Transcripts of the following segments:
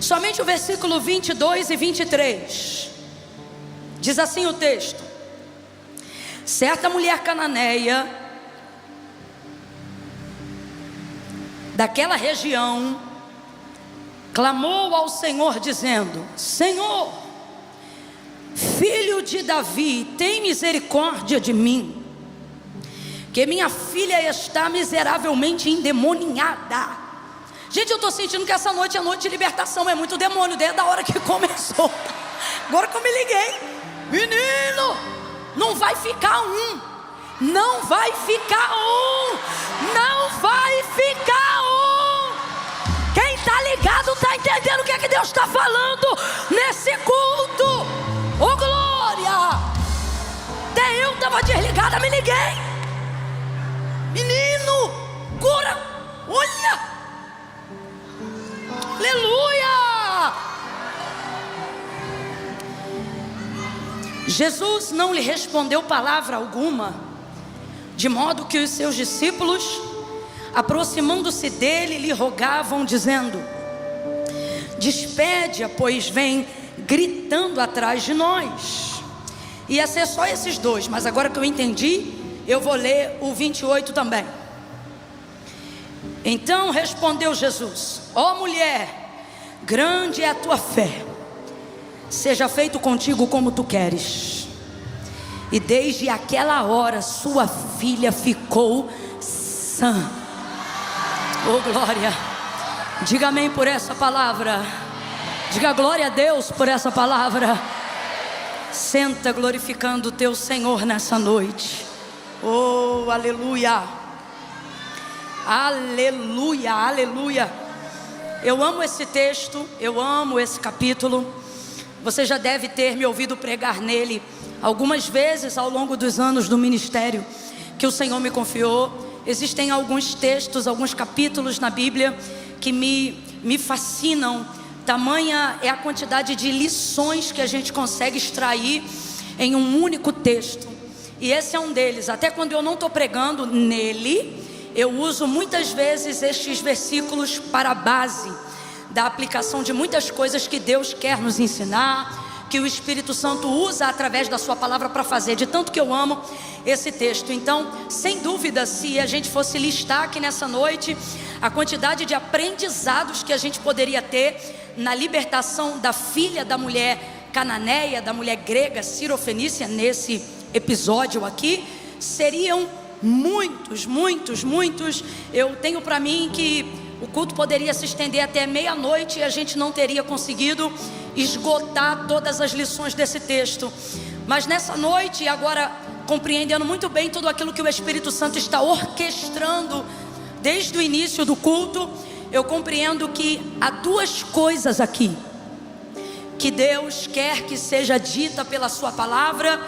Somente o versículo 22 e 23. Diz assim o texto: certa mulher cananeia daquela região clamou ao Senhor dizendo: Senhor, filho de Davi, tem misericórdia de mim, que minha filha está miseravelmente endemoniada. Gente, eu estou sentindo que essa noite é noite de libertação. É muito demônio desde a hora que começou. Agora que eu me liguei, menino, não vai ficar um, não vai ficar um, não vai ficar um. Quem está ligado está entendendo o que é que Deus está falando nesse culto. Ô glória! Até eu estava desligada, me liguei. Menino, cura, olha, aleluia. Jesus não lhe respondeu palavra alguma, de modo que os seus discípulos, aproximando-se dele, lhe rogavam dizendo: despede-a, pois vem gritando atrás de nós. Ia ser só esses dois, mas agora que eu entendi, eu vou ler o 28 também. Então respondeu Jesus: ó mulher, grande é a tua fé, seja feito contigo como tu queres. E desde aquela hora sua filha ficou sã. Oh glória, diga amém por essa palavra. Diga glória a Deus por essa palavra. Senta glorificando o teu Senhor nessa noite. Oh aleluia, aleluia, aleluia. Eu amo esse texto, eu amo esse capítulo. Você já deve ter me ouvido pregar nele algumas vezes ao longo dos anos do ministério que o Senhor me confiou. Existem alguns textos, alguns capítulos na Bíblia que me fascinam. Tamanha é a quantidade de lições que a gente consegue extrair em um único texto. E esse é um deles. Até quando eu não estou pregando nele, eu uso muitas vezes estes versículos para a base da aplicação de muitas coisas que Deus quer nos ensinar, que o Espírito Santo usa através da sua palavra para fazer, de tanto que eu amo esse texto. Então, sem dúvida, se a gente fosse listar aqui nessa noite a quantidade de aprendizados que a gente poderia ter na libertação da filha da mulher cananeia, da mulher grega sirofenícia, nesse episódio aqui, seriam muitos. Eu tenho para mim que o culto poderia se estender até meia-noite e a gente não teria conseguido esgotar todas as lições desse texto. Mas nessa noite, agora compreendendo muito bem tudo aquilo que o Espírito Santo está orquestrando desde o início do culto, eu compreendo que há duas coisas aqui que Deus quer que seja dita pela sua palavra,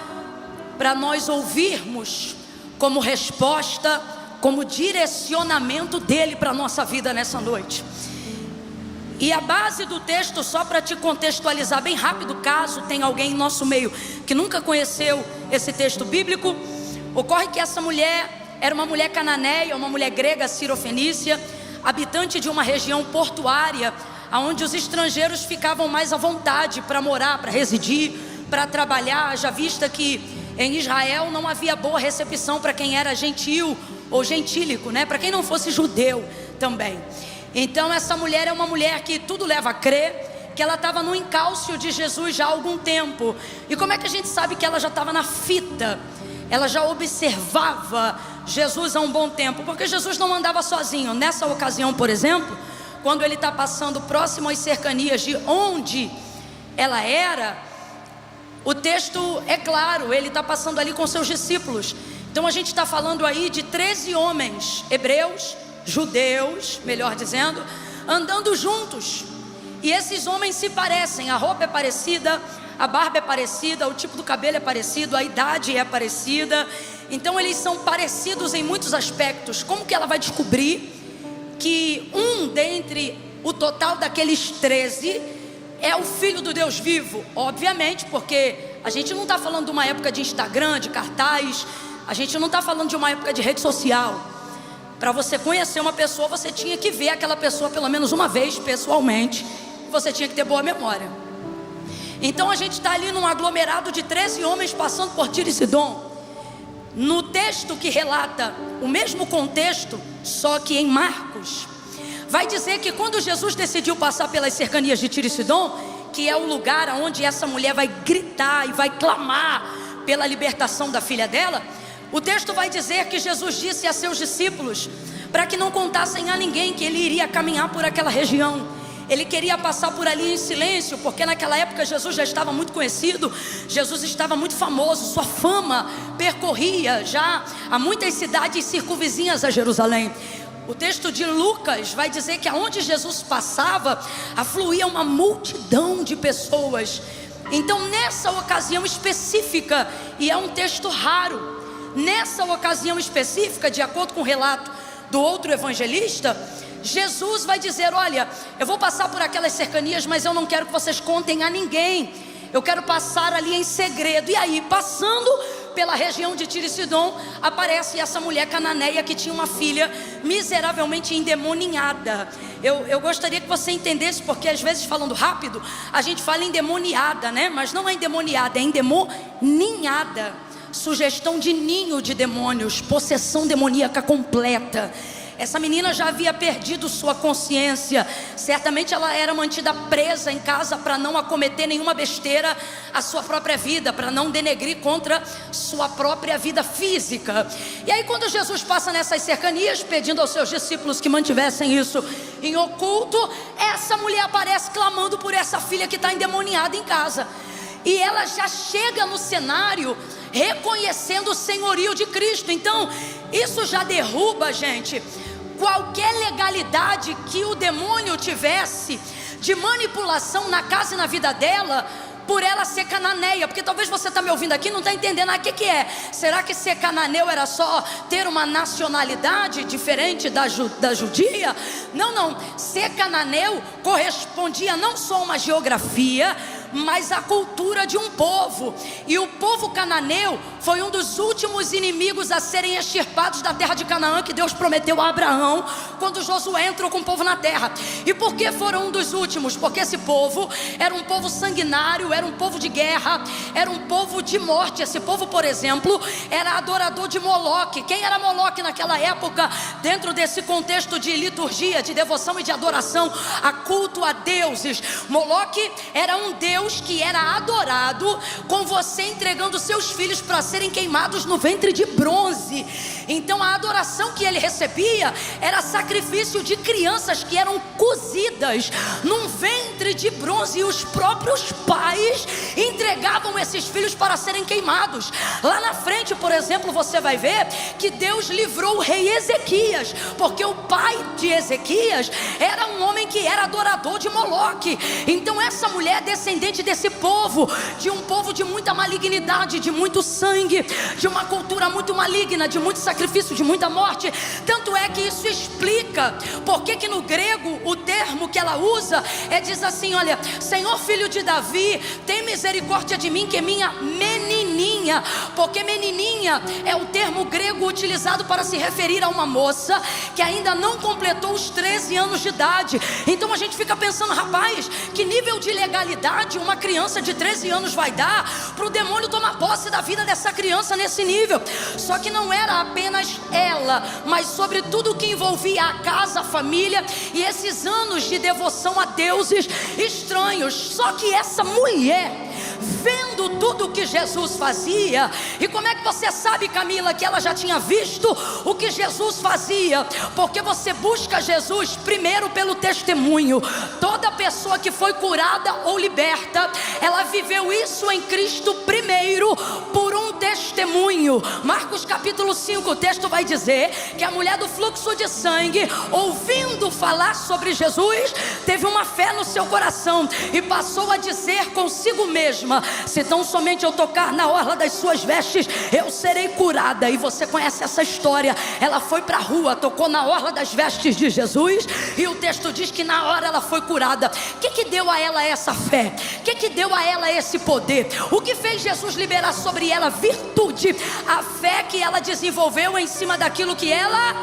para nós ouvirmos como resposta, como direcionamento dele para a nossa vida nessa noite. E a base do texto, só para te contextualizar bem rápido, caso tenha alguém em nosso meio que nunca conheceu esse texto bíblico, ocorre que essa mulher era uma mulher cananeia, uma mulher grega sirofenícia, habitante de uma região portuária, onde os estrangeiros ficavam mais à vontade para morar, para residir, para trabalhar, já vista que em Israel não havia boa recepção para quem era gentil ou gentílico, né? Para quem não fosse judeu também. Então essa mulher é uma mulher que tudo leva a crer que ela estava no encalço de Jesus já há algum tempo. E como é que a gente sabe que ela já estava na fita? Ela já observava Jesus há um bom tempo, porque Jesus não andava sozinho. Nessa ocasião, por exemplo, quando ele está passando próximo às cercanias de onde ela era, o texto é claro, ele está passando ali com seus discípulos. Então a gente está falando aí de 13 homens hebreus, judeus, melhor dizendo, andando juntos. E esses homens se parecem, a roupa é parecida, a barba é parecida, o tipo do cabelo é parecido, a idade é parecida. Então eles são parecidos em muitos aspectos. Como que ela vai descobrir que um dentre o total daqueles 13 é o Filho do Deus vivo? Obviamente, porque a gente não está falando de uma época de Instagram, de cartaz, a gente não está falando de uma época de rede social. Para você conhecer uma pessoa, você tinha que ver aquela pessoa pelo menos uma vez pessoalmente. você tinha que ter boa memória. Então a gente está ali num aglomerado de 13 homens passando por Tiro e Sidom. No texto que relata o mesmo contexto, só que em Marcos, vai dizer que quando Jesus decidiu passar pelas cercanias de Tiro e Sidom, que é o lugar onde essa mulher vai gritar e vai clamar pela libertação da filha dela, o texto vai dizer que Jesus disse a seus discípulos para que não contassem a ninguém que ele iria caminhar por aquela região. Ele queria passar por ali em silêncio, porque naquela época Jesus já estava muito conhecido, Jesus estava muito famoso, sua fama percorria já a muitas cidades circunvizinhas a Jerusalém. O texto de Lucas vai dizer que aonde Jesus passava, afluía uma multidão de pessoas. Então nessa ocasião específica, e é um texto raro, nessa ocasião específica, de acordo com o relato do outro evangelista, Jesus vai dizer: olha, eu vou passar por aquelas cercanias, mas eu não quero que vocês contem a ninguém, eu quero passar ali em segredo. E aí, passando pela região de Tiro e Sidom, aparece essa mulher cananeia que tinha uma filha miseravelmente endemoniada. Eu gostaria que você entendesse, porque às vezes, falando rápido, a gente fala endemoniada, né? Mas não é endemoniada, é endemoninhada. Sugestão de ninho de demônios, possessão demoníaca completa. Essa menina já havia perdido sua consciência. Certamente ela era mantida presa em casa para não acometer nenhuma besteira à sua própria vida, para não denegrir contra sua própria vida física. E aí quando Jesus passa nessas cercanias, pedindo aos seus discípulos que mantivessem isso em oculto, essa mulher aparece clamando por essa filha que está endemoniada em casa. E ela já chega no cenário reconhecendo o senhorio de Cristo. Então isso já derruba, gente, qualquer legalidade que o demônio tivesse de manipulação na casa e na vida dela, por ela ser cananeia. Porque talvez você está me ouvindo aqui e não está entendendo o que é. Será que ser cananeu era só ter uma nacionalidade diferente da judia? Não, ser cananeu correspondia não só a uma geografia, mas a cultura de um povo. E o povo cananeu foi um dos últimos inimigos a serem extirpados da terra de Canaã, que Deus prometeu a Abraão quando Josué entrou com o povo na terra. E por que foram um dos últimos? Porque esse povo era um povo sanguinário, era um povo de guerra, era um povo de morte. Esse povo, por exemplo, era adorador de Moloque. Quem era Moloque naquela época? Dentro desse contexto de liturgia, de devoção e de adoração, a culto a deuses, Moloque era um deus que era adorado com você entregando seus filhos para serem queimados no ventre de bronze. Então a adoração que ele recebia era sacrifício de crianças que eram cozidas num ventre de bronze, e os próprios pais entregavam esses filhos para serem queimados. Lá na frente, por exemplo, você vai ver que Deus livrou o rei Ezequias, porque o pai de Ezequias era um homem que era adorador de Moloque. Então essa mulher é descendente desse povo, de um povo de muita malignidade, de muito sangue, de uma cultura muito maligna, de muito sacrifício, de muita morte. Tanto é que isso explica porque que no grego o termo que ela usa diz assim: olha, Senhor filho de Davi, tem misericórdia de mim, que é minha menininha. Porque menininha é o termo grego utilizado para se referir a uma moça que ainda não completou os 13 anos de idade. Então a gente fica pensando: rapaz, que nível de legalidade uma criança de 13 anos vai dar para o demônio tomar posse da vida dessa criança nesse nível? Só que não era apenas ela, mas sobre tudo que envolvia a casa, a família e esses anos de devoção a deuses estranhos. Só que essa mulher, vendo tudo o que Jesus fazia, e como é que você sabe, Camila, que ela já tinha visto o que Jesus fazia? Porque você busca Jesus primeiro pelo testemunho. Toda pessoa que foi curada ou liberta, ela viveu isso em Cristo primeiro por um testemunho. Marcos capítulo 5, o texto vai dizer que a mulher do fluxo de sangue, ouvindo falar sobre Jesus, teve uma fé no seu coração e passou a dizer consigo mesma: se tão somente eu tocar na orla das suas vestes, eu serei curada. E você conhece essa história. Ela foi para a rua, tocou na orla das vestes de Jesus, e o texto diz que na hora ela foi curada. O que deu a ela essa fé? O que deu a ela esse poder? O que fez Jesus liberar sobre ela virtude? A fé que ela desenvolveu em cima daquilo que ela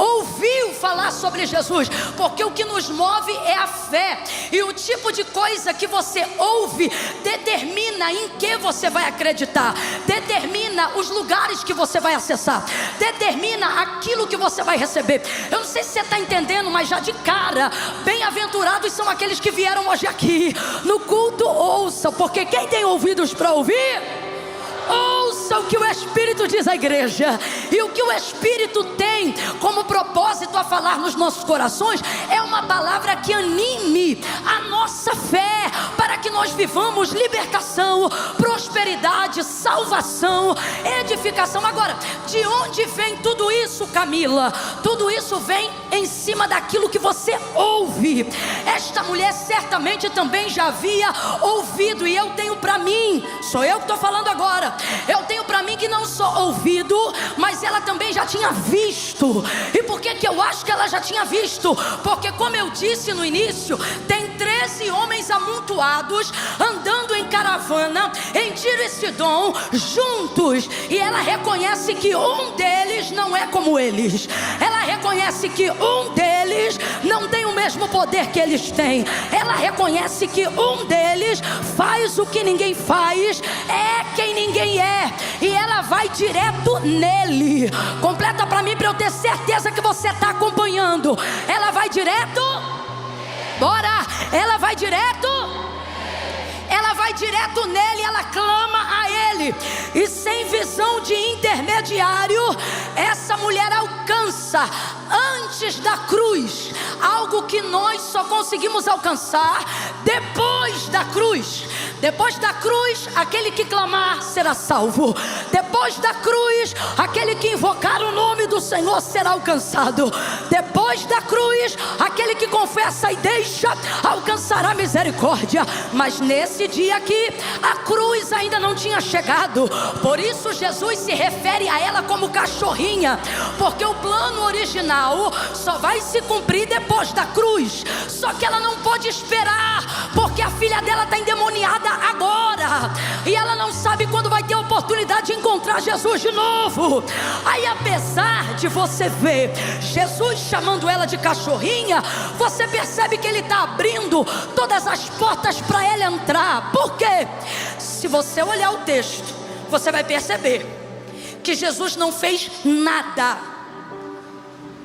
ouviu falar sobre Jesus, porque o que nos move é a fé, e o tipo de coisa que você ouve determina em que você vai acreditar, determina os lugares que você vai acessar, determina aquilo que você vai receber. Eu não sei se você está entendendo, mas já de cara, bem-aventurados são aqueles que vieram hoje aqui no culto. Ouça, porque quem tem ouvidos para ouvir, ouça o que o Espírito diz à igreja. E o que o Espírito tem como propósito a falar nos nossos corações é uma palavra que anime a nossa fé, para que nós vivamos libertação, prosperidade, salvação, edificação. Agora, de onde vem tudo isso, Camila? Tudo isso vem em cima daquilo que você ouve. Esta mulher certamente também já havia ouvido, e eu tenho para mim, sou eu que estou falando agora, eu tenho para mim que não só ouvido, mas ela também já tinha visto. E por que eu acho que ela já tinha visto? Porque, como eu disse no início, tem 13 homens amontoados, andando em caravana, em Tiro e Sidom, juntos, e ela reconhece que um deles não é como eles. Ela reconhece que um deles não tem o mesmo poder que eles têm. Ela reconhece que um deles faz o que ninguém faz, é quem ninguém é, e ela vai direto nele. Completa para mim, para eu ter certeza que você está acompanhando. Ela vai direto, bora, ela vai direto, ela vai direto nele, ela clama a ele, e sem visão de intermediário, essa mulher alcança antes da cruz algo que nós só conseguimos alcançar depois da cruz. Depois da cruz, aquele que clamar será salvo. Depois da cruz, aquele que invocar o nome do Senhor será alcançado. Depois da cruz, aquele que confessa e deixa alcançará misericórdia. Mas nesse dia aqui, a cruz ainda não tinha chegado. Por isso Jesus se refere a ela como cachorrinha, porque o plano original só vai se cumprir depois da cruz. Só que ela não pode esperar, porque a filha dela está endemoniada agora, e ela não sabe quando vai ter a oportunidade de encontrar Jesus de novo. Aí, apesar de você ver Jesus chamando ela de cachorrinha, você percebe que ele está abrindo todas as portas para ela entrar. Por quê? Se você olhar o texto, você vai perceber que Jesus não fez nada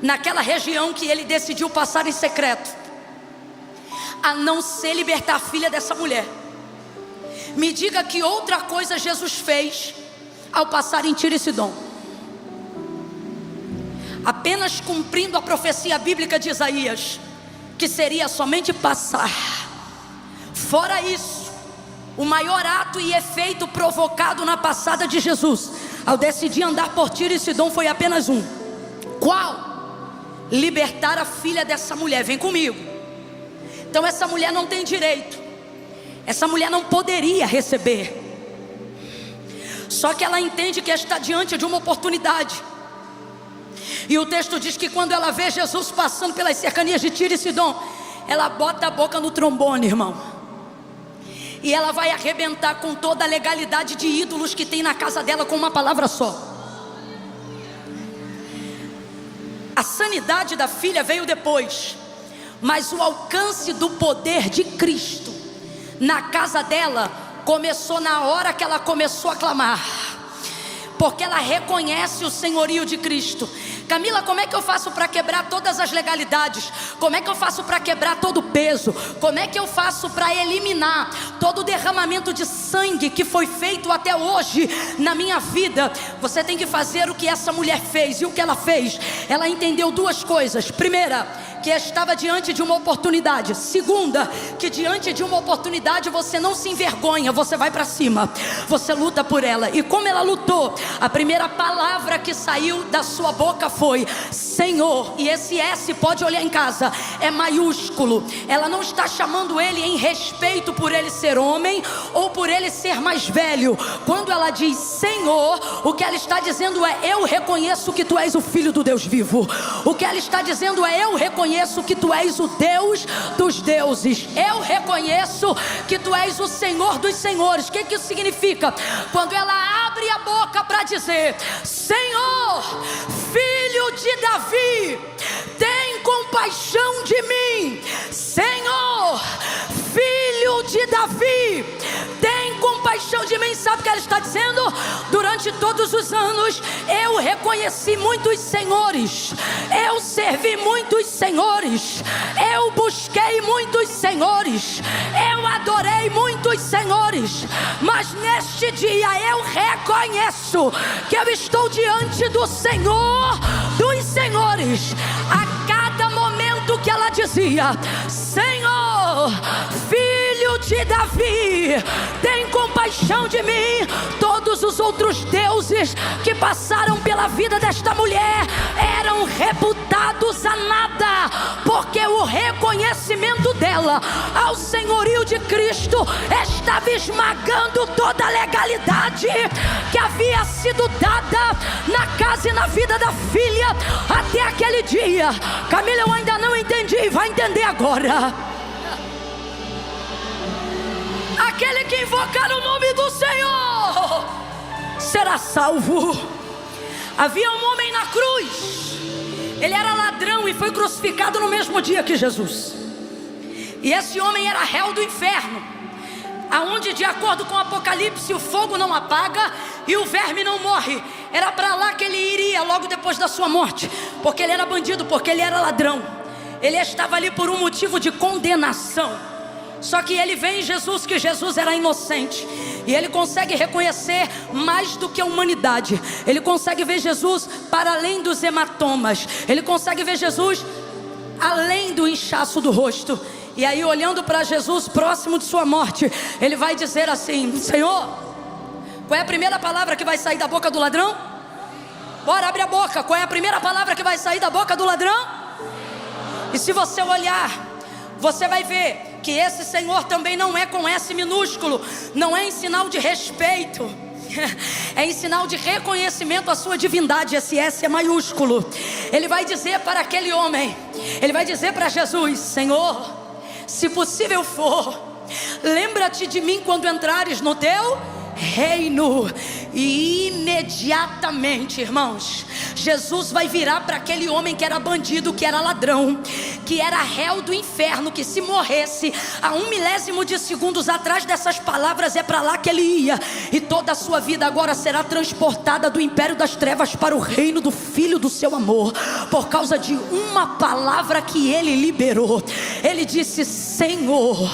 naquela região que ele decidiu passar em secreto, a não ser libertar a filha dessa mulher. Me diga que outra coisa Jesus fez ao passar em Tiro e Sidom. Apenas cumprindo a profecia bíblica de Isaías, que seria somente passar. Fora isso, o maior ato e efeito provocado na passada de Jesus ao decidir andar por Tiro e Sidom foi apenas um. Qual? Libertar a filha dessa mulher. Vem comigo. Então essa mulher não tem direito, essa mulher não poderia receber. Só que ela entende que está diante de uma oportunidade. E o texto diz que quando ela vê Jesus passando pelas cercanias de Tiro e Sidom, ela bota a boca no trombone, irmão, e ela vai arrebentar com toda a legalidade de ídolos que tem na casa dela com uma palavra só. A sanidade da filha veio depois, mas o alcance do poder de Cristo na casa dela começou na hora que ela começou a clamar, porque ela reconhece o senhorio de Cristo. Camila, como é que eu faço para quebrar todas as legalidades? Como é que eu faço para quebrar todo o peso? Como é que eu faço para eliminar todo o derramamento de sangue que foi feito até hoje na minha vida? Você tem que fazer o que essa mulher fez. E o que ela fez? Ela entendeu duas coisas. Primeira, que estava diante de uma oportunidade. Segunda, que diante de uma oportunidade você não se envergonha, você vai para cima, você luta por ela. E como ela lutou, a primeira palavra que saiu da sua boca foi Senhor. E esse S, pode olhar em casa, é maiúsculo. Ela não está chamando ele em respeito por ele ser homem ou por ele ser mais velho. Quando ela diz Senhor, o que ela está dizendo é: eu reconheço que tu és o Filho do Deus vivo. O que ela está dizendo é: eu reconheço que tu és o Deus dos deuses. Eu reconheço que tu és o Senhor dos senhores. O que isso significa? Quando ela abre a boca para dizer: Senhor, filho de Davi, tem compaixão de mim. Senhor, filho de Davi, tem compaixão de mim. Sabe o que ela está dizendo? Durante todos os anos eu reconheci muitos senhores, eu servi muitos senhores, eu busquei muitos senhores, eu adorei muitos senhores, mas neste dia eu reconheço que eu estou diante do Senhor dos senhores. A cada momento que ela dizia: Senhor, filho de Davi, tem compaixão de mim, todos os outros deuses que passaram pela vida desta mulher eram reputados a nada, porque o reconhecimento dela ao senhorio de Cristo estava esmagando toda a legalidade que havia sido dada na casa e na vida da filha até aquele dia. Camila, eu ainda não entendi, vai entender agora. Aquele que invocar o nome do Senhor será salvo. Havia um homem na cruz, ele era ladrão e foi crucificado no mesmo dia que Jesus. E esse homem era réu do inferno, aonde, de acordo com o Apocalipse, o fogo não apaga e o verme não morre. Era para lá que ele iria logo depois da sua morte, porque ele era bandido, porque ele era ladrão. Ele estava ali por um motivo de condenação. Só que ele vê em Jesus que Jesus era inocente, e ele consegue reconhecer mais do que a humanidade. Ele consegue ver Jesus para além dos hematomas, ele consegue ver Jesus além do inchaço do rosto. E aí, olhando para Jesus próximo de sua morte, ele vai dizer assim: Senhor, qual é a primeira palavra que vai sair da boca do ladrão? Bora, abre a boca. Qual é a primeira palavra que vai sair da boca do ladrão? E se você olhar, você vai ver que esse Senhor também não é com S minúsculo, não é em sinal de respeito, é em sinal de reconhecimento à sua divindade. Esse S é maiúsculo. Ele vai dizer para aquele homem, ele vai dizer para Jesus: Senhor, se possível for, lembra-te de mim quando entrares no teu reino. E imediatamente, irmãos, Jesus vai virar para aquele homem que era bandido, que era ladrão, que era réu do inferno, que se morresse a 1 milésimo de segundos atrás dessas palavras, é para lá que ele ia. E toda a sua vida agora será transportada do império das trevas para o reino do Filho do seu amor, por causa de uma palavra que ele liberou. Ele disse: Senhor,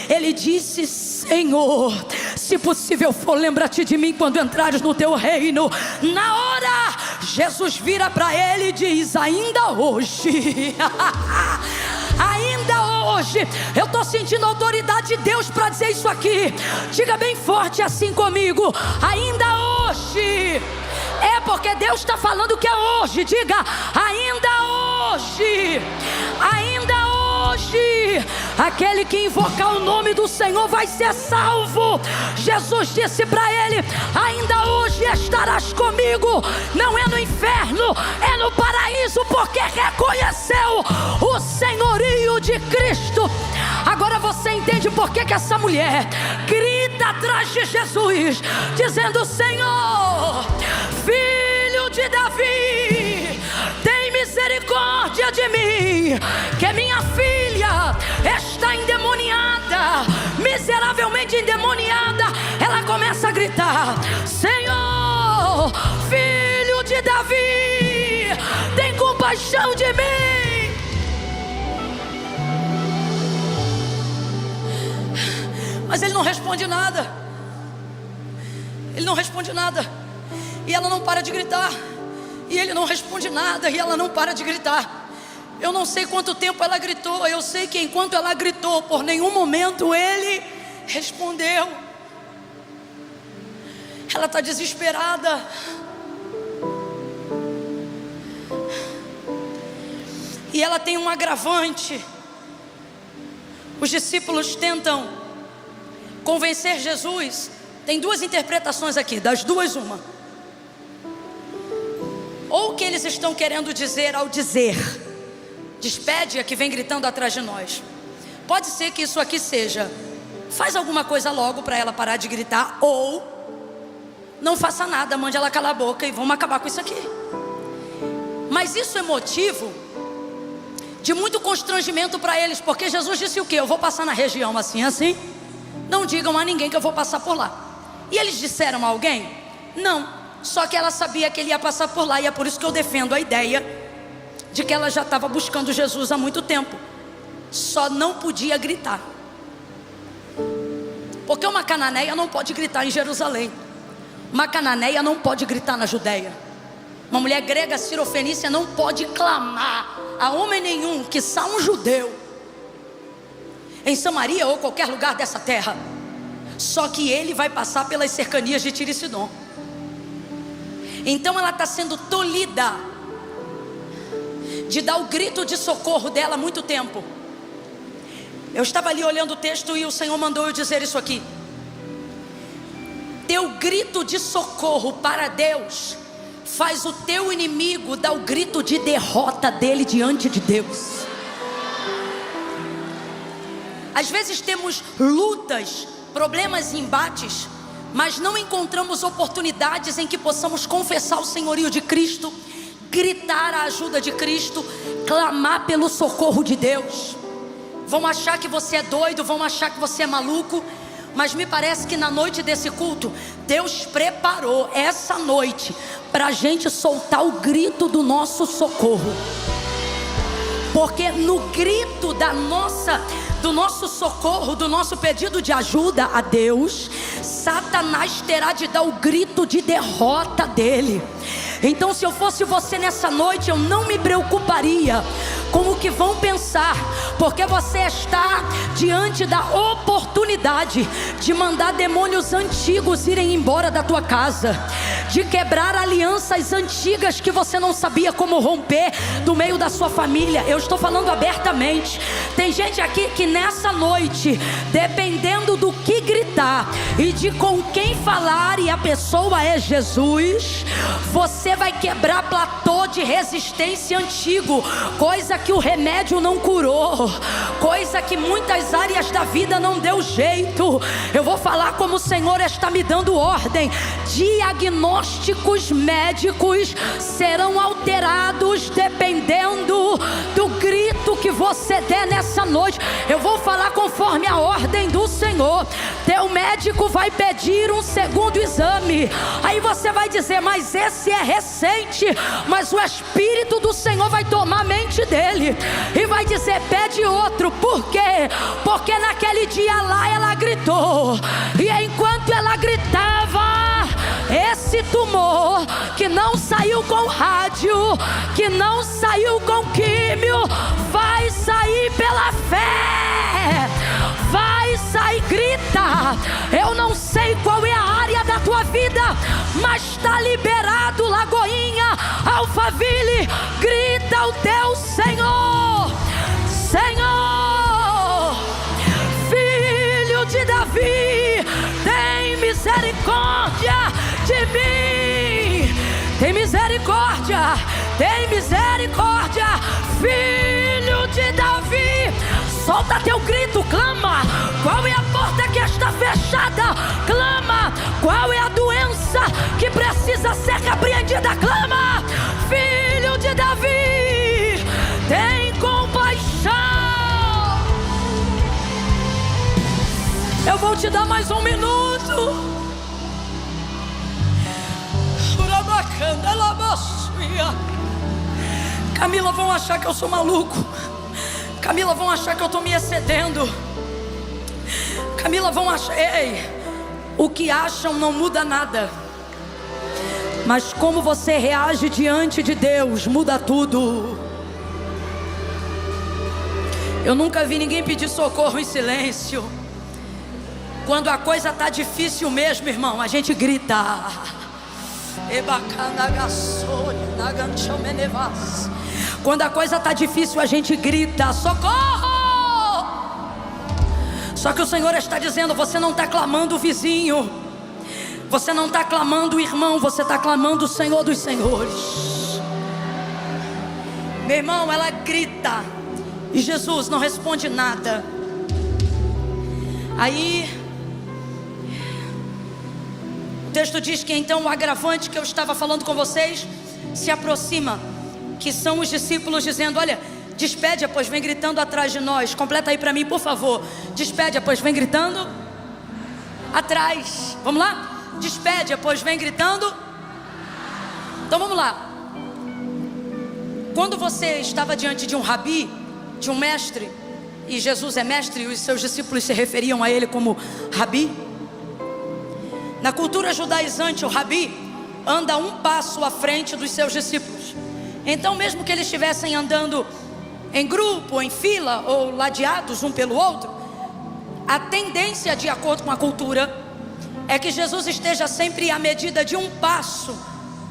ele disse: Senhor, se possível for, lembra-te de mim quando entrares no teu reino. Na hora, Jesus vira para ele e diz: ainda hoje ainda hoje, eu estou sentindo a autoridade de Deus para dizer isso aqui. Diga bem forte assim comigo: ainda hoje. É porque Deus está falando que é hoje. Diga: ainda hoje. Ainda hoje, aquele que invocar o nome do Senhor vai ser salvo. Jesus disse para ele: ainda hoje estarás comigo. Não é no inferno, é no paraíso, porque reconheceu o senhorio de Cristo. Agora você entende por que essa mulher grita atrás de Jesus, dizendo: Senhor, filho de Davi, tem misericórdia de mim, que minha filha está endemoniada, miseravelmente endemoniada. Ela começa a gritar: Senhor, filho de Davi, tem compaixão de mim. Mas ele não responde nada. Ele não responde nada. E ela não para de gritar. E ele não responde nada. E ela não para de gritar. Eu não sei quanto tempo ela gritou. Eu sei que enquanto ela gritou, por nenhum momento ele respondeu. Ela está desesperada. E ela tem um agravante. Os discípulos tentam convencer Jesus. Tem duas interpretações aqui, das duas uma. Ou o que eles estão querendo dizer ao dizer: despede-a que vem gritando atrás de nós. Pode ser que isso aqui seja: faz alguma coisa logo para ela parar de gritar. Ou não faça nada, mande ela calar a boca e vamos acabar com isso aqui. Mas isso é motivo de muito constrangimento para eles, porque Jesus disse o quê? Eu vou passar na região assim, assim. Não digam a ninguém que eu vou passar por lá. E eles disseram a alguém? Não. Só que ela sabia que ele ia passar por lá. E é por isso que eu defendo a ideia de que ela já estava buscando Jesus há muito tempo. Só não podia gritar. Porque uma cananeia não pode gritar em Jerusalém. Uma cananeia não pode gritar na Judéia. Uma mulher grega cirofenícia não pode clamar a homem nenhum, quiçá um judeu, em Samaria ou qualquer lugar dessa terra. Só que ele vai passar pelas cercanias de Tiro e Sidom. Então ela está sendo tolhida de dar o grito de socorro dela há muito tempo. Eu estava ali olhando o texto e o Senhor mandou eu dizer isso aqui. Teu grito de socorro para Deus faz o teu inimigo dar o grito de derrota dele diante de Deus. Às vezes temos lutas, problemas e embates, mas não encontramos oportunidades em que possamos confessar o senhorio de Cristo, gritar a ajuda de Cristo, clamar pelo socorro de Deus. Vão achar que você é doido, vão achar que você é maluco, mas me parece que na noite desse culto, Deus preparou essa noite para a gente soltar o grito do nosso socorro. Porque no grito do nosso socorro, do nosso pedido de ajuda a Deus, Satanás terá de dar o grito de derrota dele. Então, se eu fosse você nessa noite, eu não me preocuparia com o que vão pensar, porque você está diante da oportunidade de mandar demônios antigos irem embora da tua casa, de quebrar alianças antigas que você não sabia como romper do meio da sua família. Eu estou falando abertamente. Tem gente aqui que nessa noite, dependendo do que gritar e de com quem falar, e a pessoa é Jesus, você vai quebrar platô de resistência antigo, coisa que o remédio não curou, coisa que muitas áreas da vida não deu jeito. Eu vou falar como o Senhor está me dando ordem. Diagnósticos médicos serão alterados dependendo do grito que você der nessa noite. Eu vou falar conforme a ordem do Senhor. Teu médico vai pedir um segundo exame. Aí você vai dizer, mas esse é recente. Mas o Espírito do Senhor vai tomar a mente dele e vai dizer, pede outro. Por quê? Porque naquele dia lá ela gritou, e enquanto ela gritava, esse tumor que não saiu com rádio, que não saiu com químio, vai sair pela fé. Vai sair, grita. Eu não sei qual é a área da tua vida, mas está liberado. Lagoinha, Alphaville, grita o teu Senhor. Senhor, Filho de Davi, tem misericórdia de mim. Tem misericórdia, tem misericórdia, Filho de Davi. Solta teu grito, clama. Qual é a porta que está fechada? Clama. Qual é a doença que precisa ser repreendida? Clama. Filho de Davi, tem compaixão. Eu vou te dar mais um minuto. Camila, vão achar que eu sou maluco. Camila, vão achar que eu estou me excedendo. Camila, vão achar... Ei, o que acham não muda nada, mas como você reage diante de Deus muda tudo. Eu nunca vi ninguém pedir socorro em silêncio. Quando a coisa está difícil mesmo, irmão, a gente grita. Quando a coisa está difícil, a gente grita, socorro! Só que o Senhor está dizendo, você não está clamando o vizinho, você não está clamando o irmão, você está clamando o Senhor dos Senhores. Meu irmão, ela grita e Jesus não responde nada. Aí texto diz que então o agravante que eu estava falando com vocês se aproxima, que são os discípulos dizendo: olha, despede, pois vem gritando atrás de nós. Completa aí para mim, por favor. Despede, pois vem gritando atrás. Vamos lá? Despede, pois vem gritando. Então vamos lá. Quando você estava diante de um rabi, de um mestre, e Jesus é mestre e os seus discípulos se referiam a ele como rabi, na cultura judaizante o rabi anda um passo à frente dos seus discípulos. Então mesmo que eles estivessem andando em grupo, em fila ou ladeados um pelo outro, a tendência, de acordo com a cultura, é que Jesus esteja sempre à medida de um passo,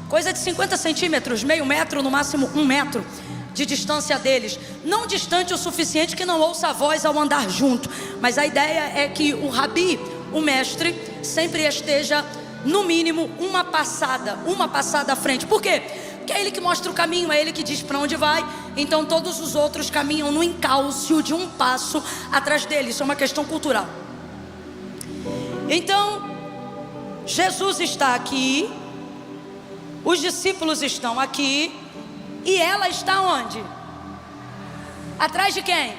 coisa de 50 centímetros, meio metro, no máximo 1 metro de distância deles. Não distante o suficiente que não ouça a voz ao andar junto, mas a ideia é que o rabi, o mestre, sempre esteja no mínimo uma passada à frente. Por quê? Porque é ele que mostra o caminho, é ele que diz para onde vai. Então todos os outros caminham no encalço de um passo atrás dele. Isso é uma questão cultural. Então Jesus está aqui, os discípulos estão aqui, e ela está onde? Atrás de quem?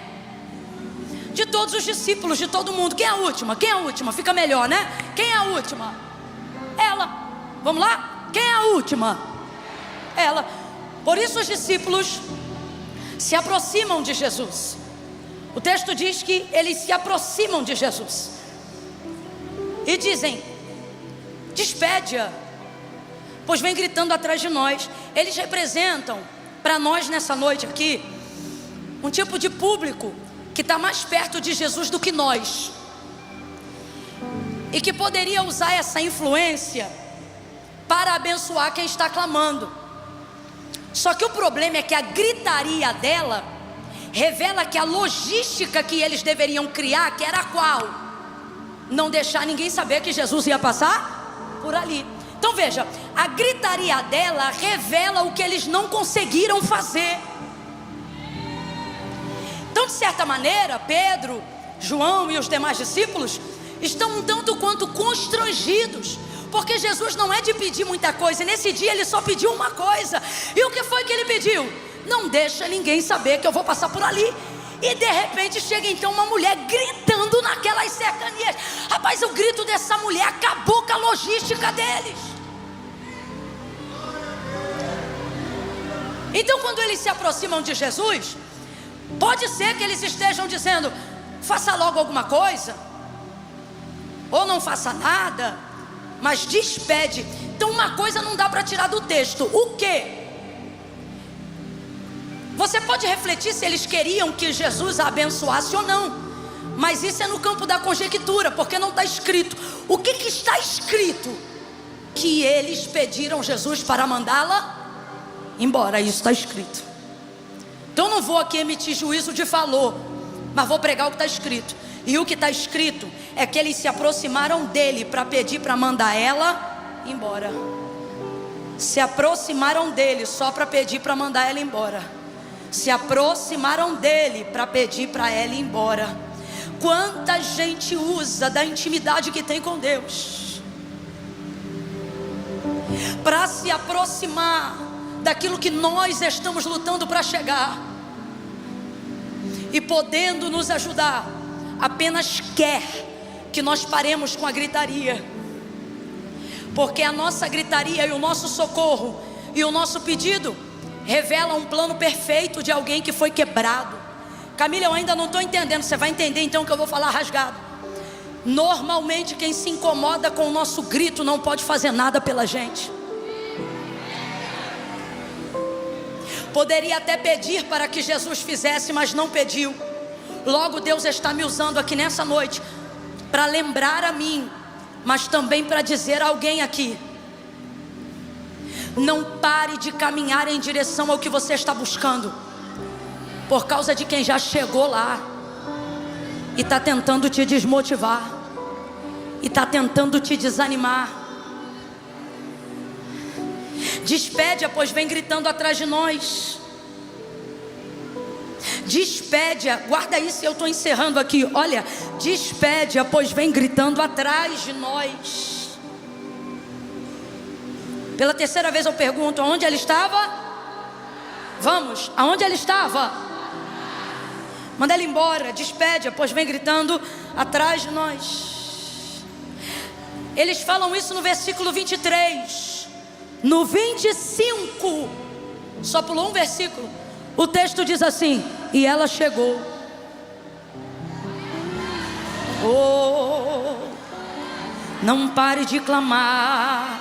De todos os discípulos, de todo mundo. Quem é a última? Quem é a última? Fica melhor, né? Quem é a última? Ela. Vamos lá? Quem é a última? Ela. Por isso os discípulos se aproximam de Jesus. O texto diz que eles se aproximam de Jesus e dizem: despede-a, pois vem gritando atrás de nós. Eles representam para nós nessa noite aqui um tipo de público que está mais perto de Jesus do que nós, e que poderia usar essa influência para abençoar quem está clamando. Só que o problema é que a gritaria dela revela que a logística que eles deveriam criar, que era qual? Não deixar ninguém saber que Jesus ia passar por ali. Então veja, a gritaria dela revela o que eles não conseguiram fazer. Então, de certa maneira, Pedro, João e os demais discípulos estão um tanto quanto constrangidos, porque Jesus não é de pedir muita coisa. Nesse dia ele só pediu uma coisa. E o que foi que ele pediu? Não deixa ninguém saber que eu vou passar por ali. E de repente chega então uma mulher gritando naquelas cercanias. Rapaz, o grito dessa mulher acabou com a logística deles. Então quando eles se aproximam de Jesus, pode ser que eles estejam dizendo: faça logo alguma coisa, ou não faça nada, mas despede. Então uma coisa não dá para tirar do texto. O quê? Você pode refletir se eles queriam que Jesus a abençoasse ou não, mas isso é no campo da conjectura, porque não está escrito. O que está escrito? Que eles pediram Jesus para mandá-la embora. Isso está escrito. Então não vou aqui emitir juízo de valor, mas vou pregar o que está escrito. E o que está escrito é que eles se aproximaram dele para pedir para mandar ela embora. Se aproximaram dele só para pedir para mandar ela embora. Se aproximaram dele para pedir para ela ir embora. Quanta gente usa da intimidade que tem com Deus para se aproximar daquilo que nós estamos lutando para chegar, e podendo nos ajudar, apenas quer que nós paremos com a gritaria, porque a nossa gritaria e o nosso socorro e o nosso pedido revela um plano perfeito de alguém que foi quebrado. Camila, eu ainda não estou entendendo. Você vai entender então que eu vou falar rasgado. Normalmente quem se incomoda com o nosso grito não pode fazer nada pela gente. Poderia até pedir para que Jesus fizesse, mas não pediu. Logo Deus está me usando aqui nessa noite para lembrar a mim, mas também para dizer a alguém aqui: não pare de caminhar em direção ao que você está buscando, por causa de quem já chegou lá e está tentando te desmotivar, e está tentando te desanimar. Despede-a, pois vem gritando atrás de nós. Despede-a, guarda isso, eu estou encerrando aqui. Olha, despede-a, pois vem gritando atrás de nós. Pela terceira vez eu pergunto: aonde ela estava? Vamos, aonde ela estava? Manda ela embora, despede-a, pois vem gritando atrás de nós. Eles falam isso no versículo 23. No 25, só pulou um versículo, o texto diz assim: e ela chegou. Oh, não pare de clamar,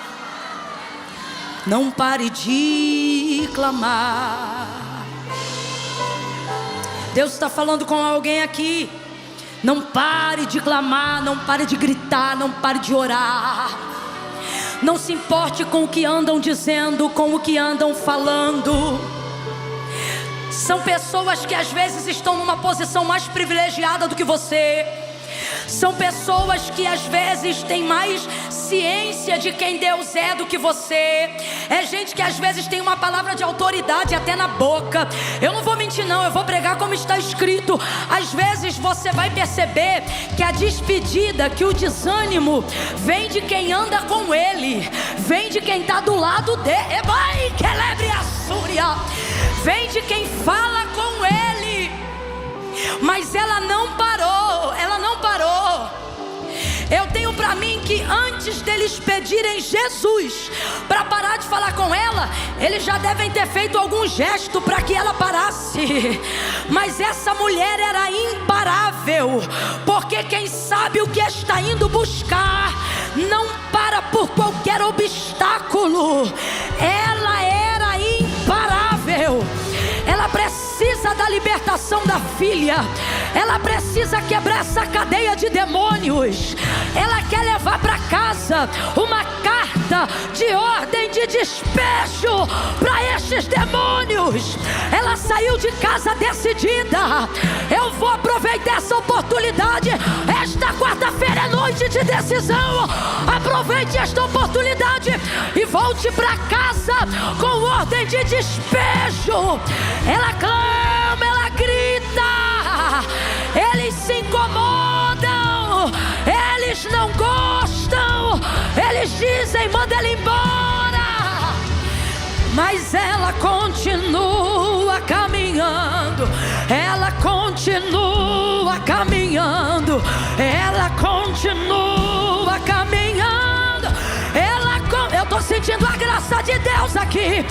não pare de clamar. Deus está falando com alguém aqui. Não pare de clamar, não pare de gritar, não pare de orar. Não se importe com o que andam dizendo, com o que andam falando. São pessoas que às vezes estão numa posição mais privilegiada do que você. São pessoas que às vezes têm mais ciência de quem Deus é do que você. É gente que às vezes tem uma palavra de autoridade até na boca. Eu não vou mentir não, eu vou pregar como está escrito. Às vezes você vai perceber que a despedida, que o desânimo vem de quem anda com ele, vem de quem está do lado dele. Vem de quem fala com ele. Mas ela não parou, ela não parou. Eu tenho para mim que antes deles pedirem Jesus para parar de falar com ela, eles já devem ter feito algum gesto para que ela parasse. Mas essa mulher era imparável, porque quem sabe o que está indo buscar não para por qualquer obstáculo. Ela era imparável. Ela precisa da libertação da filha. Ela precisa quebrar essa cadeia de demônios. Ela quer levar para casa uma carta de ordem de despejo para estes demônios. Ela saiu de casa decidida: eu vou aproveitar essa oportunidade. Esta quarta-feira é noite de decisão. Aproveite esta oportunidade e volte para casa com ordem de despejo. Ela clama, ela grita. Eles se incomodam, eles não gostam, eles dizem: manda ela embora. Mas ela continua caminhando, ela continua caminhando, ela continua caminhando. Eu estou sentindo a graça de Deus aqui.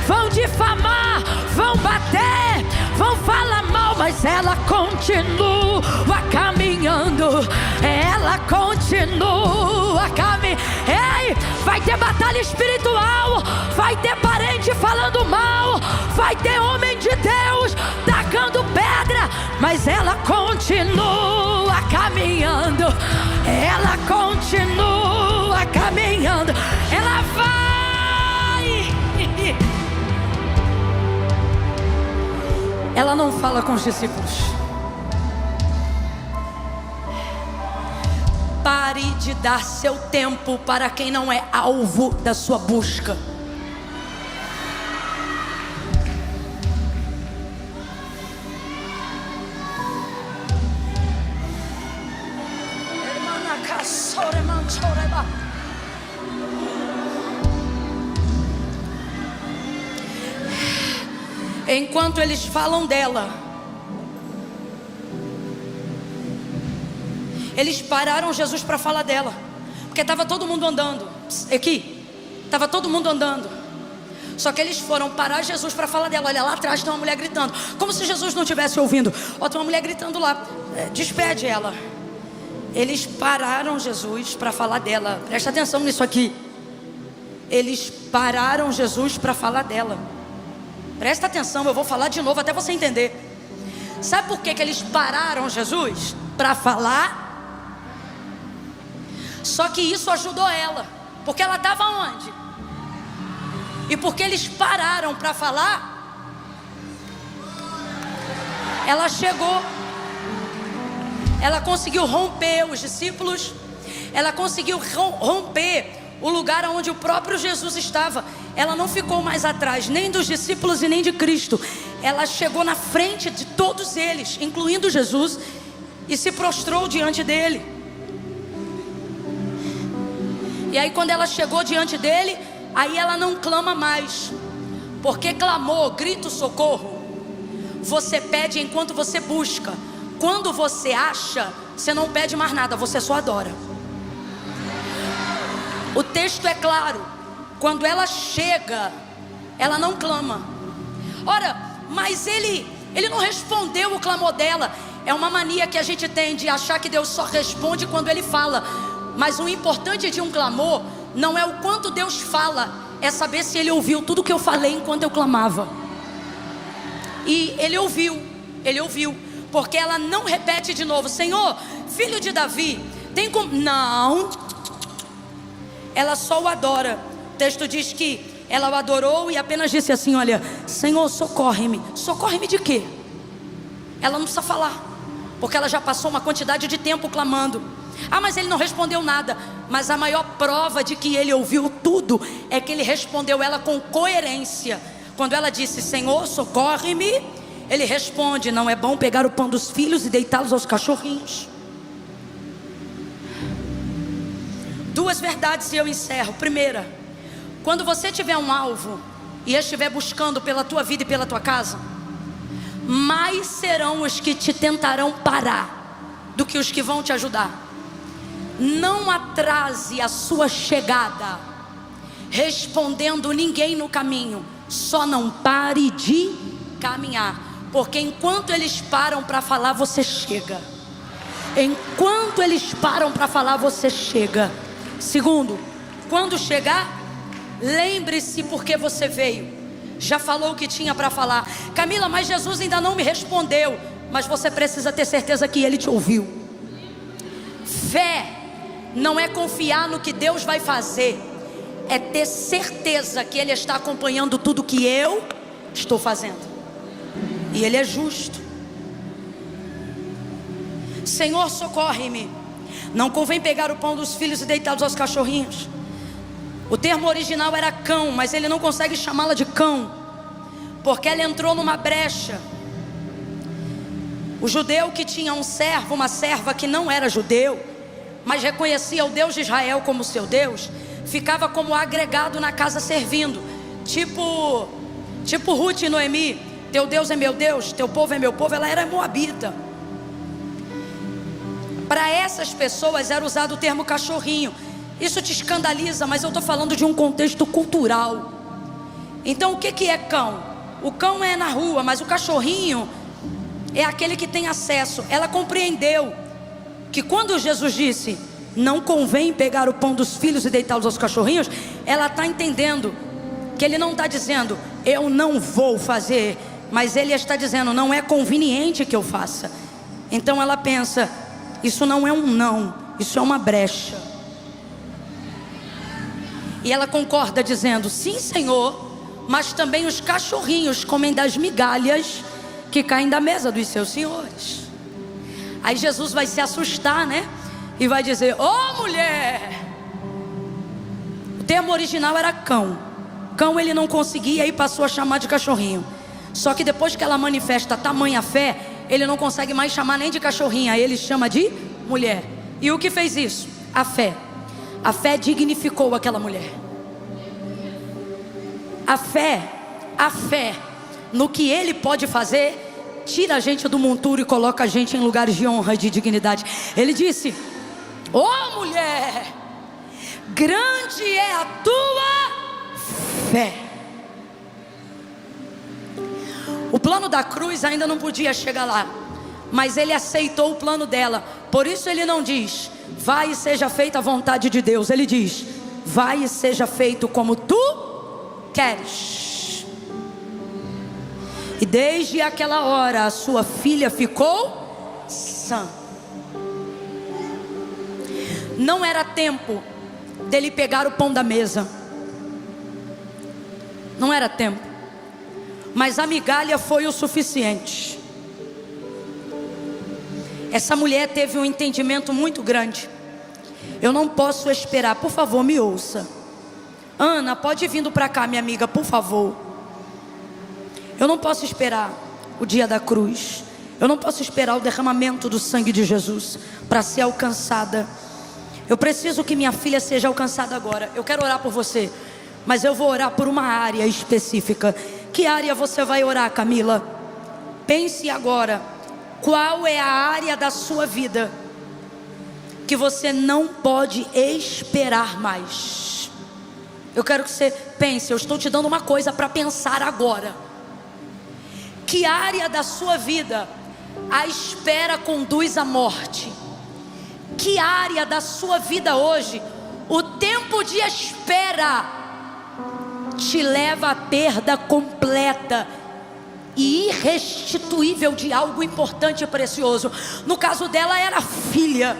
Vão difamar, vão bater, vão falar mal, mas ela continua caminhando. Ela continua caminhando. Ei, vai ter batalha espiritual, vai ter parente falando mal, vai ter homem de Deus tacando pedra, mas ela continua caminhando. Ela continua caminhando. Ela vai. Ela não fala com os discípulos. Pare de dar seu tempo para quem não é alvo da sua busca. Enquanto eles falam dela, eles pararam Jesus para falar dela, porque estava todo mundo andando. Aqui, estava todo mundo andando. Só que eles foram parar Jesus para falar dela. Olha, lá atrás tem uma mulher gritando, como se Jesus não estivesse ouvindo. Ó, tem uma mulher gritando lá, despede ela. Eles pararam Jesus para falar dela. Presta atenção nisso aqui. Eles pararam Jesus para falar dela. Presta atenção, eu vou falar de novo até você entender. Sabe por que eles pararam Jesus? Para falar. Só que isso ajudou ela, porque ela estava onde? E porque eles pararam para falar, ela chegou. Ela conseguiu romper os discípulos. Ela conseguiu romper o lugar onde o próprio Jesus estava. Ela não ficou mais atrás, nem dos discípulos e nem de Cristo. Ela chegou na frente de todos eles, incluindo Jesus, e se prostrou diante dele. E aí quando ela chegou diante dele, Aí ela não clama mais, porque clamor, grito, socorro, você pede enquanto você busca. Quando você acha, você não pede mais nada, você só adora. O texto é claro. Quando ela chega, ela não clama. Ora, mas ele não respondeu o clamor dela. É uma mania que a gente tem de achar que Deus só responde quando Ele fala. Mas o importante de um clamor não é o quanto Deus fala, é saber se Ele ouviu tudo que eu falei enquanto eu clamava. E Ele ouviu, porque ela não repete de novo: Senhor, filho de Davi, tem como... Não. Ela só o adora. O texto diz que ela o adorou e apenas disse assim: olha, Senhor, socorre-me. Socorre-me de quê? Ela não precisa falar, porque ela já passou uma quantidade de tempo clamando. Ah, mas ele não respondeu nada. Mas a maior prova de que ele ouviu tudo é que ele respondeu ela com coerência. Quando ela disse: Senhor, socorre-me, ele responde: não é bom pegar o pão dos filhos e deitá-los aos cachorrinhos. Duas verdades e eu encerro. Primeira, quando você tiver um alvo e estiver buscando pela tua vida e pela tua casa, mais serão os que te tentarão parar do que os que vão te ajudar. Não atrase a sua chegada respondendo ninguém no caminho. Só não pare de caminhar, porque enquanto eles param para falar, você chega. Enquanto eles param para falar, você chega. Segundo, quando chegar, lembre-se porque você veio. Já falou o que tinha para falar. Camila, mas Jesus ainda não me respondeu. Mas você precisa ter certeza que Ele te ouviu. Fé não é confiar no que Deus vai fazer, é ter certeza que Ele está acompanhando tudo que eu estou fazendo. E Ele é justo. Senhor, socorre-me. Não convém pegar o pão dos filhos e deitá-los aos cachorrinhos. O termo original era cão, mas ele não consegue chamá-la de cão, porque ela entrou numa brecha. O judeu que tinha um servo, uma serva que não era judeu, mas reconhecia o Deus de Israel como seu Deus, ficava como agregado na casa servindo. Tipo Ruth e Noemi: teu Deus é meu Deus, teu povo é meu povo. Ela era moabita. Para essas pessoas era usado o termo cachorrinho. Isso te escandaliza, mas eu estou falando de um contexto cultural. Então o que é cão? O cão é na rua, mas o cachorrinho é aquele que tem acesso. Ela compreendeu que quando Jesus disse: não convém pegar o pão dos filhos e deitá-los aos cachorrinhos, ela está entendendo que Ele não está dizendo eu não vou fazer, mas Ele está dizendo não é conveniente que eu faça. Então ela pensa: isso não é um não, isso é uma brecha. E ela concorda dizendo: sim, Senhor, mas também os cachorrinhos comem das migalhas que caem da mesa dos seus senhores. Aí Jesus vai se assustar, né? E vai dizer: ô mulher. O termo original era cão. Cão ele não conseguia e passou a chamar de cachorrinho. Só que depois que ela manifesta tamanha fé, ele não consegue mais chamar nem de cachorrinha, ele chama de mulher. E o que fez isso? A fé. A fé dignificou aquela mulher. A fé no que Ele pode fazer, tira a gente do monturo e coloca a gente em lugares de honra e de dignidade. Ele disse: ô mulher, grande é a tua fé. O plano da cruz ainda não podia chegar lá, mas Ele aceitou o plano dela. Por isso Ele não diz: vai e seja feita a vontade de Deus. Ele diz: vai e seja feito como tu queres. E desde aquela hora a sua filha ficou sã. Não era tempo dele pegar o pão da mesa. Não era tempo. Mas a migalha foi o suficiente. Essa mulher teve um entendimento muito grande. Eu não posso esperar, por favor, me ouça. Ana, pode ir vindo para cá, minha amiga, por favor. Eu não posso esperar o dia da cruz. Eu não posso esperar o derramamento do sangue de Jesus para ser alcançada. Eu preciso que minha filha seja alcançada agora. Eu quero orar por você. mas eu vou orar por uma área específica. Que área você vai orar, Camila? Pense agora, qual é a área da sua vida que você não pode esperar mais? Eu quero que você pense, eu estou te dando uma coisa para pensar agora. Que área da sua vida a espera conduz à morte? Que área da sua vida hoje o tempo de espera te leva à perda completa e irrestituível de algo importante e precioso? No caso dela era filha.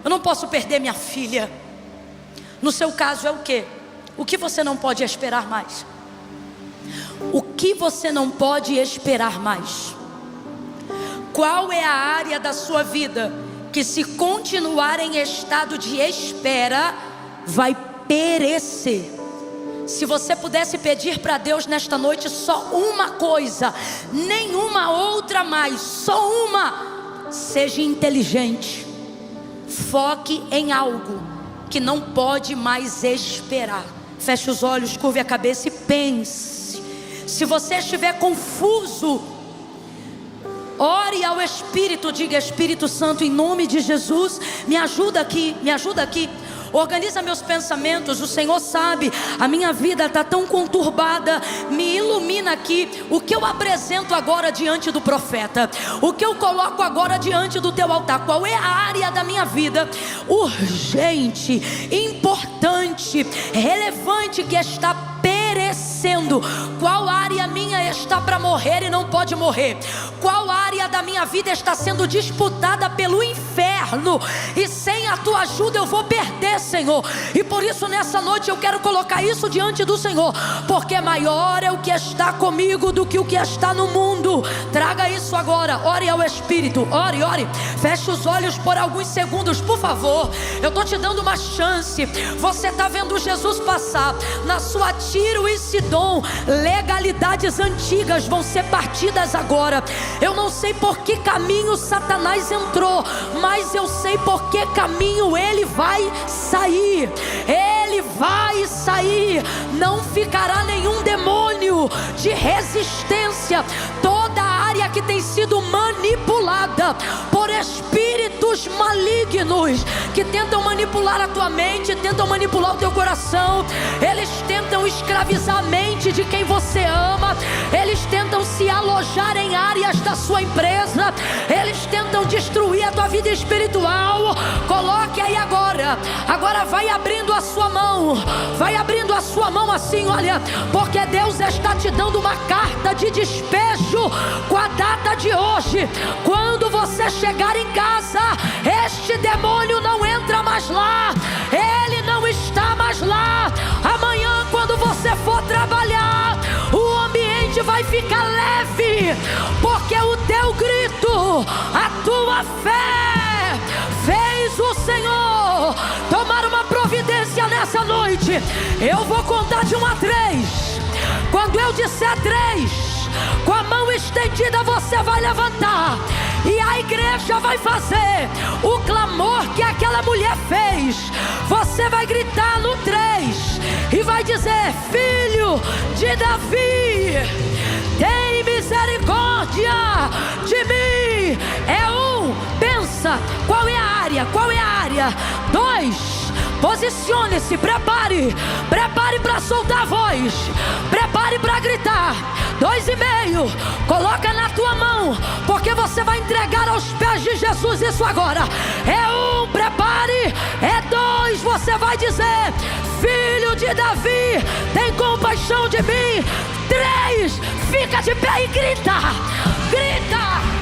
Eu não posso perder minha filha. No seu caso é o quê? O que você não pode esperar mais? O que você não pode esperar mais? Qual é a área da sua vida que, se continuar em estado de espera, vai perecer? Se você pudesse pedir para Deus nesta noite só uma coisa, nenhuma outra mais, só uma: seja inteligente, foque em algo que não pode mais esperar. Feche os olhos, curve a cabeça e pense. Se você estiver confuso, ore ao Espírito, diga: Espírito Santo, em nome de Jesus, me ajuda aqui, me ajuda aqui. Organiza meus pensamentos. O Senhor sabe, a minha vida está tão conturbada. Me ilumina aqui. O que eu apresento agora diante do profeta, o que eu coloco agora diante do teu altar, qual é a área da minha vida urgente, importante, relevante, que está perecendo? Qual área minha está para morrer e não pode morrer? Qual área da minha vida está sendo disputada pelo inferno e sem a tua ajuda eu vou perder, Senhor? E por isso nessa noite eu quero colocar isso diante do Senhor, porque maior é o que está comigo do que o que está no mundo. Traga isso agora. Ore ao Espírito, ore, ore. Feche os olhos por alguns segundos, por favor. Eu estou te dando uma chance. Você está vendo Jesus passar na sua Tiro e Sidom. Legalidades antigas vão ser partidas agora. Eu não sei por que caminho Satanás entrou, mas eu sei por que caminho ele vai sair. Ele vai sair. Não ficará nenhum demônio de resistência. Toda a área que tem sido manipulada por espíritos malignos que tentam manipular a tua mente, tentam manipular o teu coração, eles tentam escravizar a mente de quem você ama, eles tentam se alojar em áreas da sua empresa, eles tentam destruir a tua vida espiritual. Coloque aí agora. Agora vai abrindo a sua mão, vai abrindo a sua mão assim, olha, porque Deus está te dando uma carta de despejo com a data de hoje. Quando você chegar em casa, este demônio não entra mais lá, ele não está mais lá. Amanhã, quando você for trabalhar, o ambiente vai ficar leve, porque o teu grito, a tua fé fez o Senhor tomar uma providência nessa noite. Eu vou contar de 1 a 3. Quando eu disser 3, com a mão estendida você vai levantar, e a igreja vai fazer o clamor que aquela mulher fez. Você vai gritar no 3 e vai dizer: Filho de Davi, tem misericórdia de mim. É 1, pensa, qual é a área? Qual é a área? 2, posicione-se, prepare para soltar a voz, prepare para gritar. 2,5, coloca na tua mão, porque você vai entregar aos pés de Jesus isso agora. É 1, prepare. É 2, você vai dizer: Filho de Davi, tem compaixão de mim. 3, fica de pé e grita, grita.